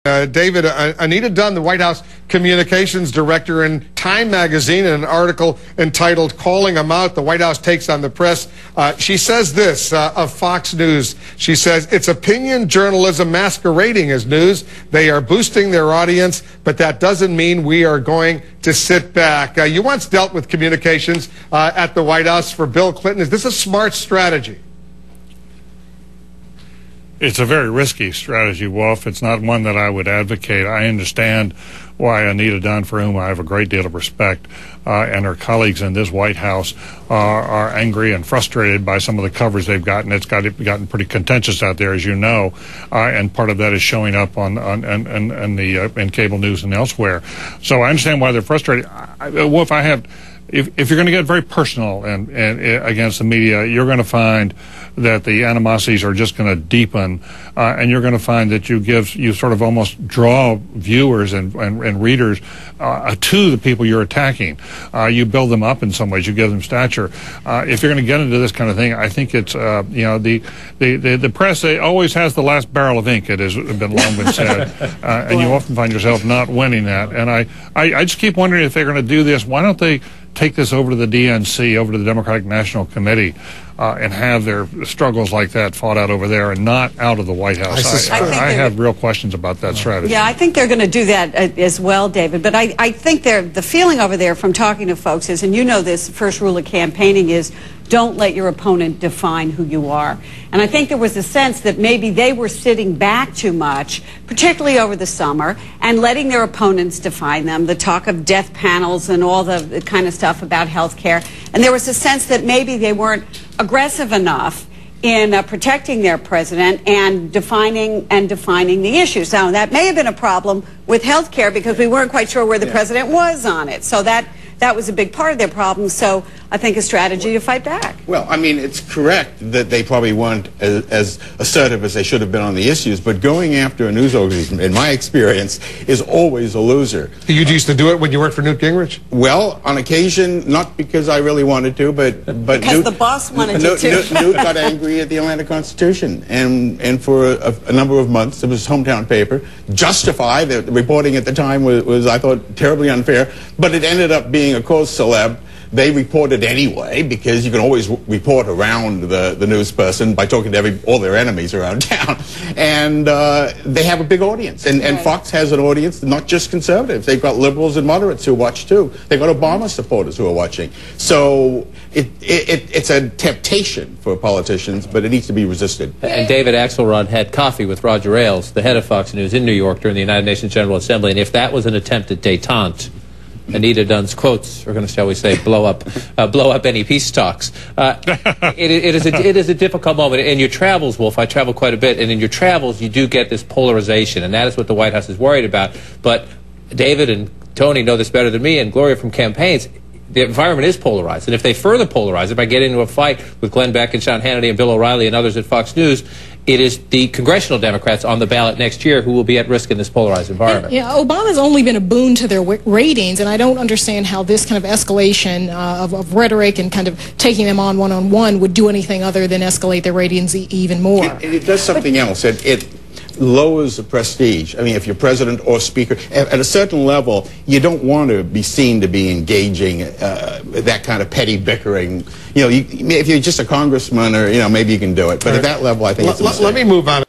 David, Anita Dunn, the White House communications director, in Time magazine, in an article entitled "Calling Him Out, the White House Takes on the Press," she says this of Fox News. She says, "It's opinion journalism masquerading as news. They are boosting their audience, but that doesn't mean we are going to sit back." You once dealt with communications at the White House for Bill Clinton. Is this a smart strategy? It's a very risky strategy, Wolf. It's not one that I would advocate. I understand why Anita Dunn, for whom I have a great deal of respect, and her colleagues in this White House are angry and frustrated by some of the coverage they've gotten. It's gotten pretty contentious out there, as you know, and part of that is showing up in cable news and elsewhere. So I understand why they're frustrated. Wolf, if you're going to get very personal and against the media, you're going to find that the animosities are just going to deepen, and you're going to find that you sort of almost draw viewers and readers to the people you're attacking. You build them up in some ways. You give them stature. If you're going to get into this kind of thing, I think it's the press always has the last barrel of ink. It has long been said, and you often find yourself not winning that. And I just keep wondering if they're going to do this. Why don't they take this over to the DNC, over to the Democratic National Committee, and have their struggles like that fought out over there and not out of the White House? I have real questions about that strategy. Yeah, I think they're going to do that as well, David. But I think the feeling over there from talking to folks is, and you know this, the first rule of campaigning is, don't let your opponent define who you are. And I think there was a sense that maybe they were sitting back too much, particularly over the summer, and letting their opponents define them, the talk of death panels and all the kind of stuff about health care. And there was a sense that maybe they weren't aggressive enough in protecting their president and defining the issues. Now, that may have been a problem with health care because we weren't quite sure where the president was on it. So that was a big part of their problem. So I think a strategy to fight back. Well, I mean, it's correct that they probably weren't as assertive as they should have been on the issues, but going after a news organization, in my experience, is always a loser. You used to do it when you worked for Newt Gingrich? Well, on occasion, not because I really wanted to, but because Newt, the boss wanted you to. Newt got angry at the Atlanta Constitution, and for a number of months, it was his hometown paper, Justify, the reporting at the time was, I thought, terribly unfair, but it ended up being a cause celeb. They reported anyway, because you can always report around the news person by talking to all their enemies around town. And they have a big audience. And Fox has an audience, not just conservatives. They've got liberals and moderates who watch too. They've got Obama supporters who are watching. So it's a temptation for politicians, but it needs to be resisted. And David Axelrod had coffee with Roger Ailes, the head of Fox News, in New York during the United Nations General Assembly. And if that was an attempt at détente, Anita Dunn's quotes are going to, shall we say, blow up any peace talks. It is a difficult moment. In your travels, Wolf, I travel quite a bit, and in your travels, you do get this polarization, and that is what the White House is worried about. But David and Tony know this better than me, and Gloria from campaigns. The environment is polarized, and if they further polarize it by getting into a fight with Glenn Beck and Sean Hannity and Bill O'Reilly and others at Fox News, it is the congressional Democrats on the ballot next year who will be at risk in this polarized environment. Yeah, Obama's only been a boon to their ratings, and I don't understand how this kind of escalation of rhetoric and kind of taking them on one-on-one would do anything other than escalate their ratings even more. It does something else. It lowers the prestige. I mean, if you're president or speaker, at a certain level, you don't want to be seen to be engaging that kind of petty bickering. You know, if you're just a congressman, or maybe you can do it. But at that level, I think it's a mistake. Let me move on.